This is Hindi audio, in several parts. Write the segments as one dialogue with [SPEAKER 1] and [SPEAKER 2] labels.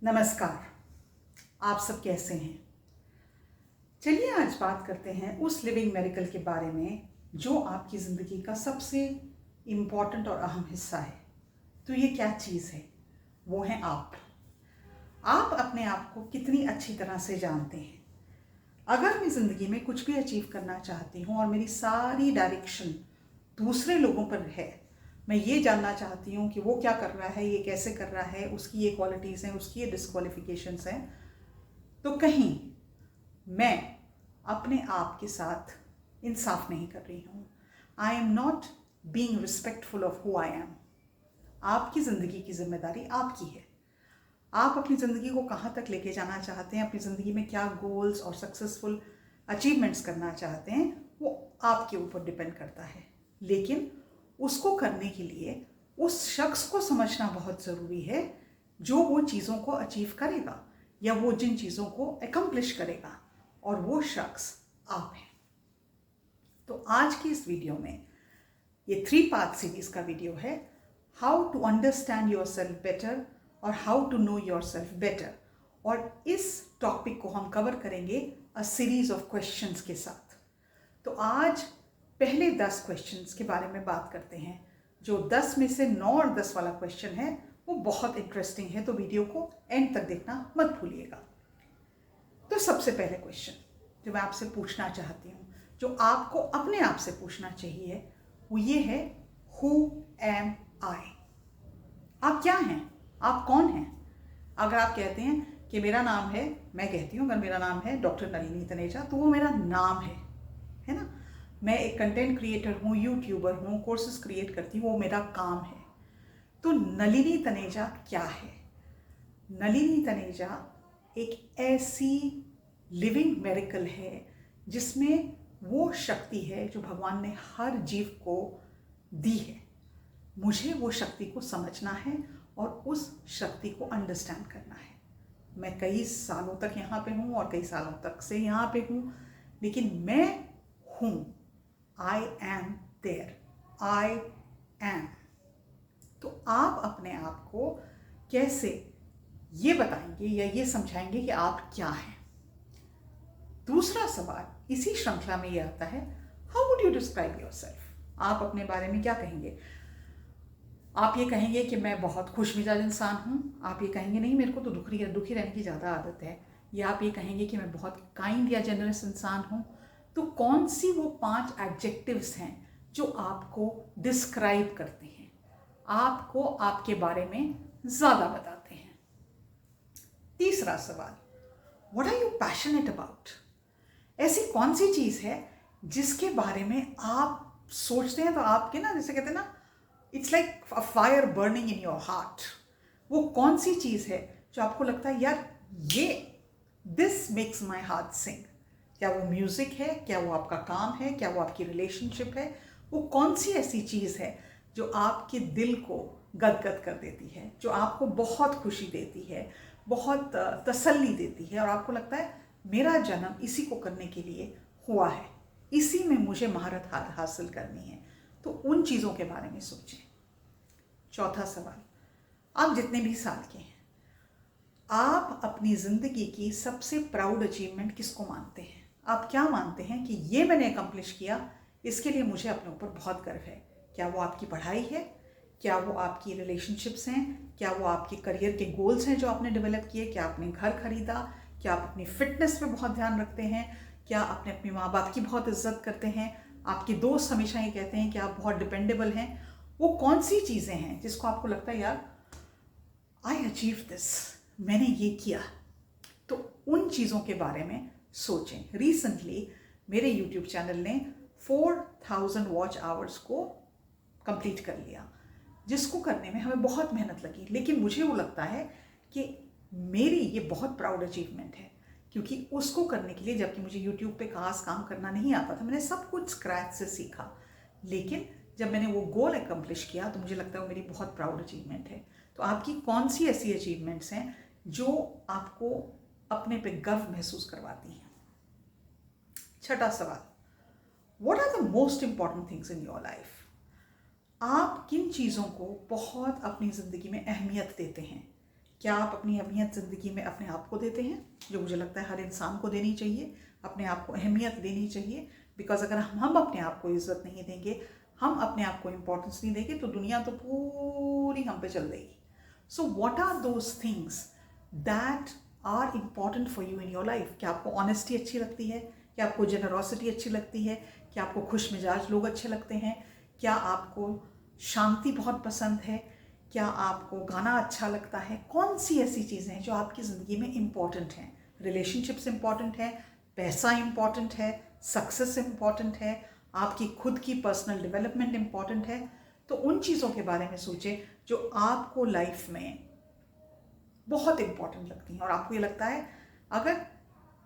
[SPEAKER 1] नमस्कार। आप सब कैसे हैं? चलिए आज बात करते हैं उस लिविंग मेरिकल के बारे में जो आपकी ज़िंदगी का सबसे इम्पॉर्टेंट और अहम हिस्सा है। तो ये क्या चीज़ है? वो है आप। आप अपने आप को कितनी अच्छी तरह से जानते हैं? अगर मैं ज़िंदगी में कुछ भी अचीव करना चाहती हूँ और मेरी सारी डायरेक्शन दूसरे लोगों पर है, मैं ये जानना चाहती हूँ कि वो क्या कर रहा है, ये कैसे कर रहा है, उसकी ये क्वालिटीज़ हैं, उसकी ये डिस्क्वालिफिकेशंस हैं, तो कहीं मैं अपने आप के साथ इंसाफ नहीं कर रही हूँ। I am not being respectful of who I am. आपकी ज़िंदगी की जिम्मेदारी आपकी है। आप अपनी ज़िंदगी को कहाँ तक लेके जाना चाहते हैं, अपनी ज़िंदगी में क्या गोल्स और सक्सेसफुल अचीवमेंट्स करना चाहते हैं, वो आपके ऊपर डिपेंड करता है। लेकिन उसको करने के लिए उस शख्स को समझना बहुत ज़रूरी है जो वो चीज़ों को अचीव करेगा या वो जिन चीज़ों को एकम्प्लिश करेगा, और वो शख्स आप हैं। तो आज की इस वीडियो में, ये 3 पार्ट सीरीज का वीडियो है, how to understand yourself better और how to know yourself better. और इस टॉपिक को हम कवर करेंगे अ सीरीज ऑफ क्वेश्चंस के साथ। तो आज पहले 10 क्वेश्चंस के बारे में बात करते हैं। जो 10 में से 9 और 10 वाला क्वेश्चन है वो बहुत इंटरेस्टिंग है, तो वीडियो को एंड तक देखना मत भूलिएगा। तो सबसे पहले क्वेश्चन जो मैं आपसे पूछना चाहती हूँ, जो आपको अपने आप से पूछना चाहिए, वो ये है, हु एम आई? आप क्या हैं? आप कौन हैं? अगर आप कहते हैं कि मेरा नाम है, मैं कहती हूँ अगर मेरा नाम है डॉक्टर नलिनी तनेजा, तो वो मेरा नाम है ना। मैं एक कंटेंट क्रिएटर हूँ, यूट्यूबर हूँ, कोर्सेज क्रिएट करती हूँ, वो मेरा काम है। तो नलिनी तनेजा क्या है? नलिनी तनेजा एक ऐसी लिविंग मेरिकल है जिसमें वो शक्ति है जो भगवान ने हर जीव को दी है। मुझे वो शक्ति को समझना है और उस शक्ति को अंडरस्टैंड करना है। मैं कई सालों तक यहाँ पे हूँ और कई सालों तक से यहाँ पे हूँ, लेकिन मैं हूँ। I am there, I am. तो आप अपने आप को कैसे ये बताएंगे या ये समझाएंगे कि आप क्या हैं? दूसरा सवाल इसी श्रृंखला में ये आता है, how would you describe yourself? आप अपने बारे में क्या कहेंगे? आप ये कहेंगे कि मैं बहुत खुश मिजाज इंसान हूँ? आप ये कहेंगे नहीं, मेरे को तो दुखी रहने की ज़्यादा आदत है? या आप ये कहेंगे कि मैं बहुत काइंड या जनरस इंसान हूँ? तो कौन सी वो 5 एडजेक्टिव्स हैं जो आपको डिस्क्राइब करते हैं, आपको आपके बारे में ज़्यादा बताते हैं? तीसरा सवाल, what are you passionate about? ऐसी कौन सी चीज़ है जिसके बारे में आप सोचते हैं तो आपके ना, जैसे कहते हैं ना, it's like a fire burning in your heart. वो कौन सी चीज़ है जो आपको लगता है यार ये दिस मेक्स माई हार्ट सिंग? क्या वो म्यूज़िक है? क्या वो आपका काम है? क्या वो आपकी रिलेशनशिप है? वो कौन सी ऐसी चीज़ है जो आपके दिल को गदगद कर देती है, जो आपको बहुत खुशी देती है, बहुत तसल्ली देती है, और आपको लगता है मेरा जन्म इसी को करने के लिए हुआ है, इसी में मुझे महारत हासिल करनी है? तो उन चीज़ों के बारे में सोचें। चौथा सवाल, आप जितने भी साल के हैं, आप अपनी ज़िंदगी की सबसे प्राउड अचीवमेंट किसको मानते हैं? आप क्या मानते हैं कि ये मैंने अकम्प्लिश किया, इसके लिए मुझे अपने ऊपर बहुत गर्व है? क्या वो आपकी पढ़ाई है? क्या वो आपकी रिलेशनशिप्स हैं? क्या वो आपके करियर के गोल्स हैं जो आपने डेवलप किए? क्या आपने घर खरीदा? क्या आप अपनी फिटनेस पे बहुत ध्यान रखते हैं? क्या आपने अपने माँ बाप की बहुत इज्जत करते हैं? आपके दोस्त हमेशा ये कहते हैं कि आप बहुत डिपेंडेबल हैं। वो कौन सी चीज़ें हैं जिसको आपको लगता है यार आई अचीव दिस, मैंने ये किया? तो उन चीज़ों के बारे में सोचें। रिसेंटली मेरे यूट्यूब चैनल ने 4000 वॉच आवर्स को कंप्लीट कर लिया, जिसको करने में हमें बहुत मेहनत लगी। लेकिन मुझे वो लगता है कि मेरी ये बहुत प्राउड अचीवमेंट है, क्योंकि उसको करने के लिए, जबकि मुझे यूट्यूब पे खास काम करना नहीं आता था, मैंने सब कुछ स्क्रैच से सीखा, लेकिन जब मैंने वो गोल अकम्प्लिश किया तो मुझे लगता है वो मेरी बहुत प्राउड अचीवमेंट है। तो आपकी कौन सी ऐसी अचीवमेंट्स हैं जो आपको अपने पे गर्व महसूस करवाती हैं? छठा सवाल, what are the most important things in your life? आप किन चीज़ों को बहुत अपनी ज़िंदगी में अहमियत देते हैं? क्या आप अपनी अहमियत ज़िंदगी में अपने आप को देते हैं, जो मुझे लगता है हर इंसान को देनी चाहिए, अपने आप को अहमियत देनी चाहिए। बिकॉज अगर हम अपने आप को इज़्ज़त नहीं देंगे, हम अपने आप को इम्पोर्टेंस नहीं देंगे, तो दुनिया तो पूरी हम पे चल देगी। So what are those things that are important for you in your life? क्या आपको ऑनेस्टी अच्छी लगती है? क्या आपको जेनरोसिटी अच्छी लगती है? क्या आपको खुश मिजाज लोग अच्छे लगते हैं? क्या आपको शांति बहुत पसंद है? क्या आपको गाना अच्छा लगता है? कौन सी ऐसी चीज़ें हैं जो आपकी ज़िंदगी में इम्पॉर्टेंट हैं? रिलेशनशिप्स इम्पॉर्टेंट है, पैसा इम्पॉर्टेंट है, सक्सेस इम्पॉर्टेंट है, आपकी खुद की पर्सनल डेवलपमेंट इम्पॉर्टेंट है। तो उन चीज़ों के बारे में सोचें जो आपको लाइफ में बहुत इम्पॉर्टेंट लगती हैं और आपको ये लगता है अगर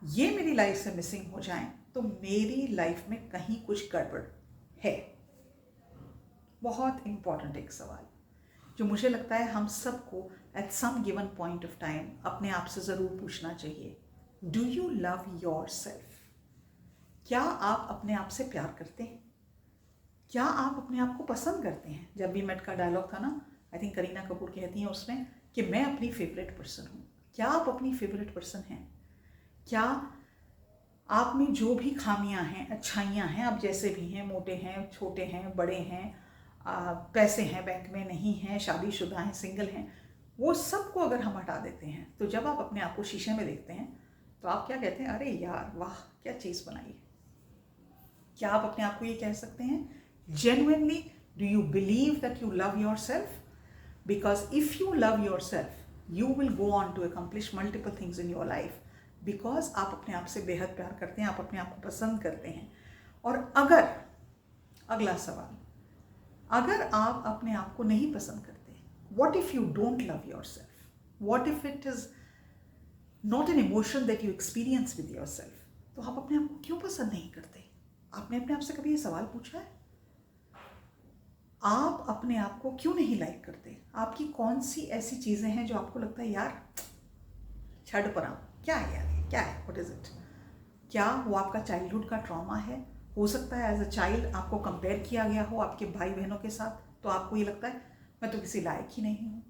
[SPEAKER 1] ये मेरी लाइफ से मिसिंग हो जाएं तो मेरी लाइफ में कहीं कुछ गड़बड़ है। बहुत इम्पॉर्टेंट एक सवाल जो मुझे लगता है हम सबको at some given point of time अपने आप से ज़रूर पूछना चाहिए। Do you love yourself? क्या आप अपने आप से प्यार करते हैं? क्या आप अपने आप को पसंद करते हैं? जब भी मेट का डायलॉग था ना, आई थिंक करीना कपूर कहती हैं उसमें कि मैं अपनी फेवरेट पर्सन हूँ। क्या आप अपनी फेवरेट पर्सन हैं? क्या आप में जो भी खामियां हैं, अच्छाइयां हैं, आप जैसे भी हैं, मोटे हैं, छोटे हैं, बड़े हैं, पैसे हैं बैंक में, नहीं हैं, शादीशुदा हैं, सिंगल हैं, वो सबको अगर हम हटा देते हैं तो जब आप अपने आप को शीशे में देखते हैं तो आप क्या कहते हैं? अरे यार वाह, क्या चीज़ बनाई है। क्या आप अपने आप को ये कह सकते हैं genuinely? Do you believe that you love yourself? Because if you love yourself you will go on to accomplish multiple things in your life. Because आप अपने आप से बेहद प्यार करते हैं, आप अपने आप को पसंद करते हैं। और अगर, अगला सवाल, अगर आप अपने आप को नहीं पसंद करते, what if you don't love your self? What if it is not an emotion that you experience with your self? तो आप अपने आप को क्यों पसंद नहीं करते? आपने अपने आप से कभी ये सवाल पूछा है? आप अपने आप को क्यों नहीं लाइक करते? आपकी कौन सी ऐसी चीज़ें हैं जो आपको लगता है यार छड़ पर आप, क्या है यार, क्या है, व्हाट इज इट? क्या वो आपका चाइल्डहुड का ट्रॉमा है? हो सकता है एज अ चाइल्ड आपको कंपेयर किया गया हो आपके भाई बहनों के साथ, तो आपको ये लगता है मैं तो किसी लायक ही नहीं हूँ।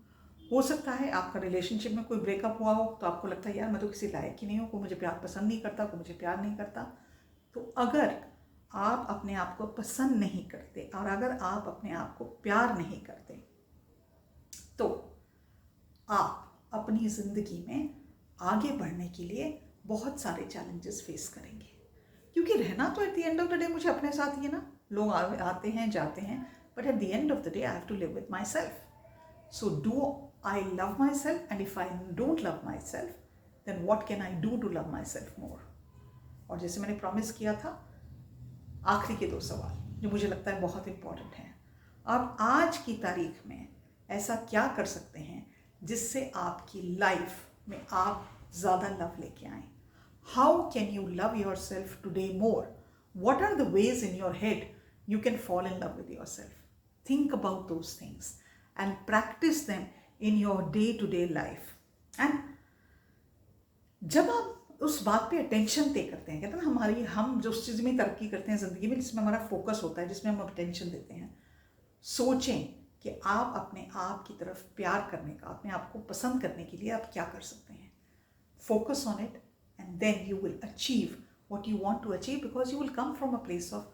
[SPEAKER 1] हो सकता है आपका रिलेशनशिप में कोई ब्रेकअप हुआ हो तो आपको लगता है यार मैं तो किसी लायक ही नहीं हूँ, कोई मुझे प्यार पसंद नहीं करता, कोई मुझे प्यार नहीं करता। तो अगर आप अपने आप को पसंद नहीं करते और अगर आप अपने आप को प्यार नहीं करते तो आप अपनी ज़िंदगी में आगे बढ़ने के लिए बहुत सारे चैलेंजेस फेस करेंगे। क्योंकि रहना तो eight the end of the day मुझे अपने साथ ही है ना। लोग आते हैं जाते हैं, but at the end of the day I have to live with myself. So do I love myself? And if I don't love myself then what can I do to love myself more? और जैसे मैंने प्रॉमिस किया था, आखिरी के 2 सवाल जो मुझे लगता है बहुत इंपॉर्टेंट हैं। आप आज की तारीख में ऐसा क्या कर सकते हैं जिससे आपकी लाइफ में आप ज़्यादा लव लेके आएँ? How can you love yourself today more? What are the ways in your head you can fall in love with yourself? Think about those things and practice them in your day-to-day life. And जब आप उस बात पे अटेंशन पे करते हैं, कहते हैं ना हम जो उस चीज़ में तरक्की करते हैं ज़िंदगी में जिसमें हमारा फोकस होता है, जिसमें हम अटेंशन देते हैं, सोचें कि आप अपने आप की तरफ प्यार करने का, अपने आप को पसंद करने के लिए आप क्या कर सकते हैं। Focus on it and then you will achieve what you want to achieve, because you will come from a place of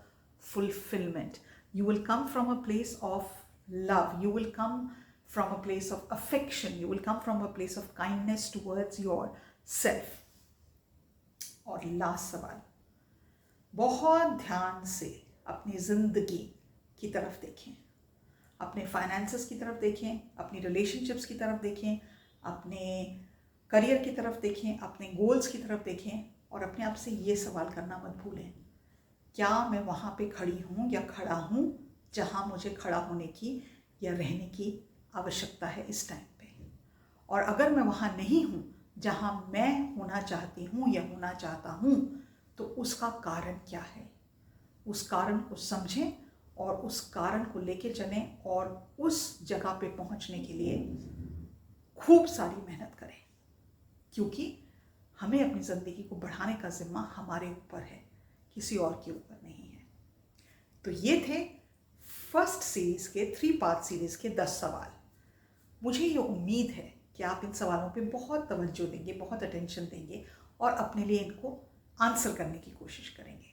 [SPEAKER 1] fulfillment. You will come from a place of love. You will come from a place of affection. You will come from a place of kindness towards yourself. और लास्ट सवाल, बहुत ध्यान से अपनी ज़िंदगी की तरफ देखें, अपने फाइनेंसेस की तरफ देखें, अपनी रिलेशनशिप्स की तरफ देखें, अपने करियर की तरफ देखें, अपने गोल्स की तरफ देखें और अपने आप से ये सवाल करना मत भूलें, क्या मैं वहाँ पे खड़ी हूँ या खड़ा हूँ जहाँ मुझे खड़ा होने की या रहने की आवश्यकता है इस टाइम पे? और अगर मैं वहाँ नहीं हूँ जहाँ मैं होना चाहती हूँ या होना चाहता हूँ तो उसका कारण क्या है? उस कारण को समझें और उस कारण को लेके चलें और उस जगह पे पहुँचने के लिए खूब सारी मेहनत करें, क्योंकि हमें अपनी ज़िंदगी को बढ़ाने का जिम्मा हमारे ऊपर है, किसी और के ऊपर नहीं है। तो ये थे फर्स्ट सीरीज़ के 3 पार्ट सीरीज़ के 10 सवाल। मुझे ये उम्मीद है कि आप इन सवालों पे बहुत तवज्जो देंगे, बहुत अटेंशन देंगे और अपने लिए इनको आंसर करने की कोशिश करेंगे।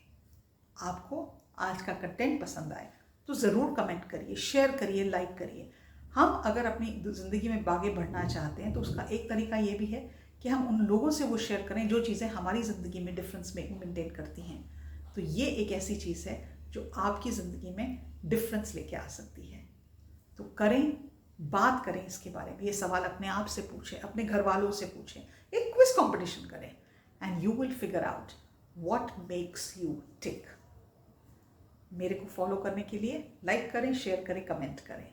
[SPEAKER 1] आपको आज का कंटेंट पसंद आए तो ज़रूर कमेंट करिए, शेयर करिए, लाइक करिए। हम अगर अपनी ज़िंदगी में आगे बढ़ना चाहते हैं तो उसका एक तरीका ये भी है कि हम उन लोगों से वो शेयर करें जो चीज़ें हमारी ज़िंदगी में डिफरेंस मेंटेन करती हैं। तो ये एक ऐसी चीज़ है जो आपकी ज़िंदगी में डिफरेंस लेके आ सकती है। तो करें, बात करें इसके बारे में। ये सवाल अपने आप से पूछें, अपने घर वालों से पूछें, एक क्विज कंपटीशन करें and you will figure out what makes you tick. मेरे को फॉलो करने के लिए लाइक करें, शेयर करें, कमेंट करें।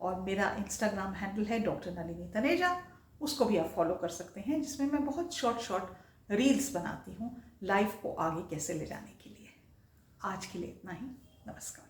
[SPEAKER 1] और मेरा इंस्टाग्राम हैंडल है डॉक्टर नलिनी तनेजा, उसको भी आप फॉलो कर सकते हैं, जिसमें मैं बहुत शॉर्ट रील्स बनाती हूँ लाइफ को आगे कैसे ले जाने के लिए। आज के लिए इतना ही। नमस्कार।